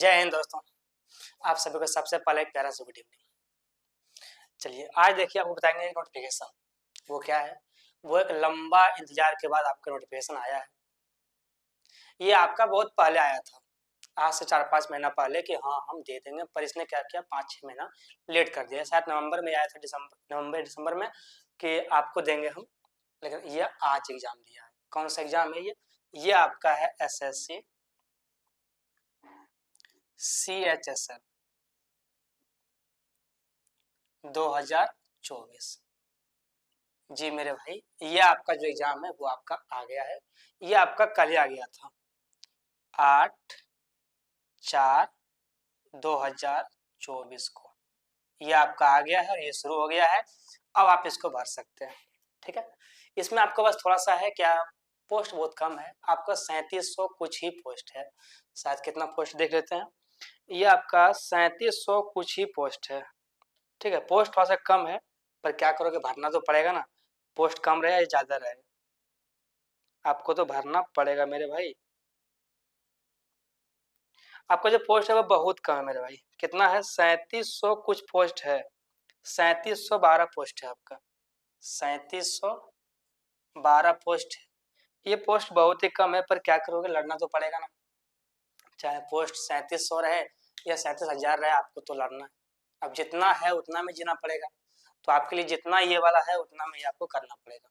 जय हिंद दोस्तों। आप सभी को सबसे पहले एक प्यारा सा गुड इवनिंग। चलिए आज देखिए आपको बताएंगे एक नोटिफिकेशन। वो क्या है? वो एक लंबा इंतजार के बाद आपका नोटिफिकेशन आया है। ये आपका बहुत पहले आया था, आज से 4-5 महीना पहले कि हाँ हम दे देंगे, पर इसने क्या किया 5-6 महीना लेट कर दिया। शायद नवंबर में आया था, नवंबर दिसंबर में कि आपको देंगे हम, लेकिन ये आज एग्जाम दिया है। कौन सा एग्जाम है ये आपका है SSC CHSL 2024। जी मेरे भाई, ये आपका जो एग्जाम है वो आपका आ गया है। ये आपका कल ही आ गया था, 8/4/2024 को ये आपका आ गया है और ये शुरू हो गया है। अब आप इसको भर सकते हैं, ठीक है। इसमें आपको बस थोड़ा सा है क्या, पोस्ट बहुत कम है आपका, 3700 कुछ ही पोस्ट है। शायद कितना पोस्ट देख लेते हैं। ये आपका 3700 कुछ ही पोस्ट है, ठीक है। पोस्ट थोड़ा सा कम है, पर क्या करोगे, भरना तो पड़ेगा ना। पोस्ट कम रहे या ज़्यादा रहे, आपको तो भरना पड़ेगा मेरे भाई। आपका जो पोस्ट है वो बहुत कम है मेरे भाई। कितना है? 3700 कुछ पोस्ट है। 3712 पोस्ट है आपका, 3712 पोस्ट है। ये पोस्ट बहुत ही कम है, पर क्या करोगे, लड़ना तो पड़ेगा ना। चाहे पोस्ट 3700 रहे या 37,000 रहे, आपको तो लड़ना है। अब जितना है उतना में जीना पड़ेगा, तो आपके लिए जितना ये वाला है उतना में ही आपको करना पड़ेगा,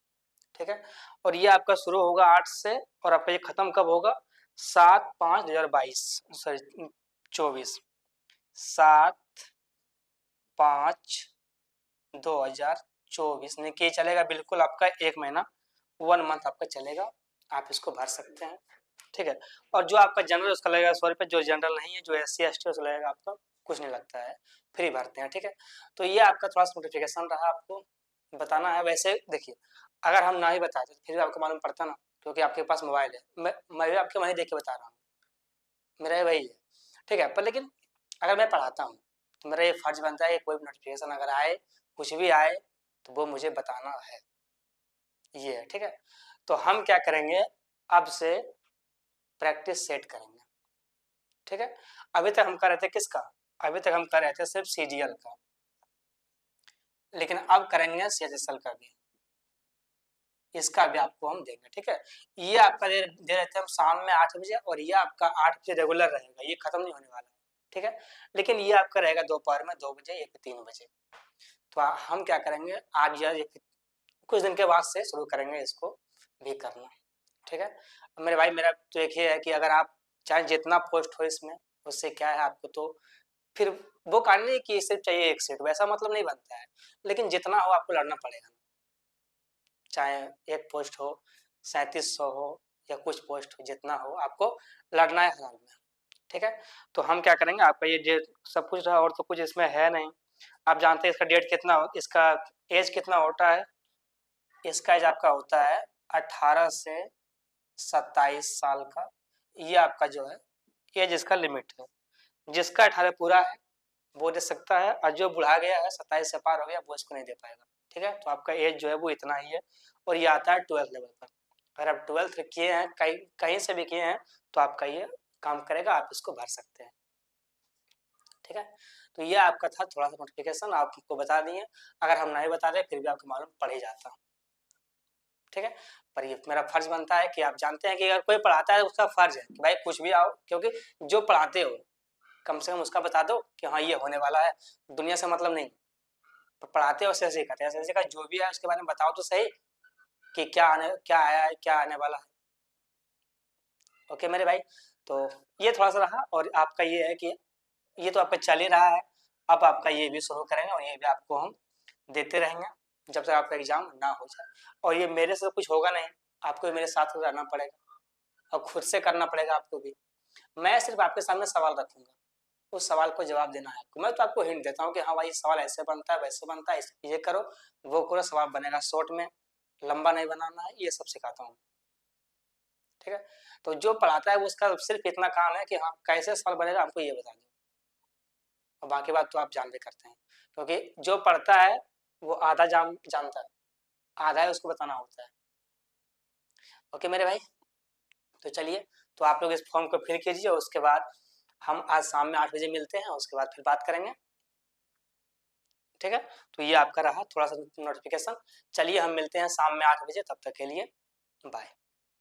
ठीक है। और ये आपका शुरू होगा 8 से, और आपका ये खत्म कब होगा? 7/5/2022, सॉरी 24, 7/5/2024 ने कि चलेगा बिल्कुल आपका 1 महीना, 1 मंथ आपका चलेगा। आप इसको भर सकते हैं, ठीक है। और जो आपका जनरल उसका लगेगा 100 रुपये, जो जनरल नहीं है, जो SC ST उसका लगेगा आपका कुछ नहीं लगता है, फ्री भरते हैं, ठीक है। तो ये आपका थोड़ा सा नोटिफिकेशन रहा, आपको बताना है। वैसे देखिए, अगर हम ना ही बताते तो फिर भी आपको मालूम पड़ता ना, क्योंकि आपके पास मोबाइल है। मैं भी आपके वहीं देख के बता रहा हूँ, मेरा ये वही है, ठीक है। पर लेकिन अगर मैं पढ़ाता हूँ तो मेरा ये फर्ज बनता है कि कोई भी नोटिफिकेशन अगर आए, कुछ भी आए, तो वो मुझे बताना है, ये है, ठीक है। तो हम क्या करेंगे, अब से प्रैक्टिस सेट करेंगे, ठीक है। अभी तक हम कर रहे थे किसका? अभी तक हम कर रहे थे सिर्फ CGL का, लेकिन अब करेंगे CHSL का भी। इसका भी आपको हम देंगे, ठीक है। ये आपका दे रहे थे हम शाम में 8 बजे, और ये आपका 8 बजे रेगुलर रहेगा, ये खत्म नहीं होने वाला, ठीक है। लेकिन ये आपका रहेगा दोपहर में 2 बजे या फिर 3 बजे। तो हम क्या करेंगे, आज या फिर कुछ दिन के बाद से शुरू करेंगे इसको भी करना, ठीक है। मेरे भाई, मेरा तो एक ही है कि अगर आप चाहे जितना पोस्ट हो इसमें, उससे क्या है आपको तो फिर वो कारण नहीं कि सिर्फ चाहिए एक सीट, वैसा मतलब नहीं बनता है। लेकिन जितना हो आपको लड़ना पड़ेगा, चाहे एक पोस्ट हो, 3700 हो, या कुछ पोस्ट हो, जितना हो आपको लड़ना है हर हाल में, ठीक है। तो हम क्या करेंगे, आपका ये सब कुछ रहा, और तो कुछ इसमें है नहीं। आप जानते हैं इसका डेट कितना, इसका एज कितना होता है? इसका एज आपका होता है 18 से 27 साल का। ये आपका जो है एज इसका लिमिट है। जिसका 18 पूरा है वो दे सकता है, और जो बुढ़ा गया है 27 से पार हो गया वो इसको नहीं दे पाएगा, ठीक है। तो आपका एज जो है वो इतना ही है, और ये आता है 12th लेवल पर। अगर आप 12th किए हैं, कहीं कहीं से भी किए हैं, तो आपका ये काम करेगा, आप इसको भर सकते हैं, ठीक है। तो ये आपका था थोड़ा सा नोटिफिकेशन, आपको बता दिए। अगर हम नहीं बता दें फिर भी आपको मालूम पड़ ही जाता, ठीक है। पर ये मेरा फर्ज बनता है कि आप जानते हैं कि अगर कोई पढ़ाता है उसका फर्ज है कि भाई कुछ भी आओ, क्योंकि जो पढ़ाते हो कम से कम उसका बता दो कि हाँ ये होने वाला है। दुनिया से मतलब नहीं, पढ़ाते हो ऐसे करते हैं, ऐसे का जो भी है उसके बारे में बताओ तो सही कि क्या आया है, क्या आने वाला है। ओके मेरे भाई, तो ये थोड़ा सा रहा, और आपका ये है कि ये तो आपका चल ही रहा है। अब आपका ये भी शुरू करेंगे, और ये भी आपको हम देते रहेंगे जब तक आपका एग्जाम ना हो जाए। और ये मेरे से कुछ होगा नहीं, आपको मेरे साथ रहना पड़ेगा, और खुद से करना पड़ेगा आपको भी। मैं सिर्फ आपके सामने सवाल रखूंगा, उस सवाल को जवाब देना है आपको। मैं तो आपको हिंट देता हूँ कि हाँ भाई सवाल ऐसे बनता है, वैसे बनता है, ये करो वो करो, सवाल बनेगा शॉर्ट में, लंबा नहीं बनाना है, ये सब सिखाता हूँ, ठीक है। तो जो पढ़ाता है वो उसका सिर्फ इतना काम है कि हाँ कैसे सवाल बनेगा हमको ये बता दो, और बाकी बात तो आप जानते करते हैं, क्योंकि जो पढ़ता है वो आधा जानता है, आधा है उसको बताना होता है। ओके मेरे भाई, तो चलिए, तो आप लोग इस फॉर्म को फिल कीजिए, उसके बाद हम आज शाम में 8 बजे मिलते हैं, उसके बाद फिर बात करेंगे। ठीक है, तो ये आपका रहा थोड़ा सा नोटिफिकेशन। चलिए हम मिलते हैं शाम में 8 बजे, तब तक के लिए बाय।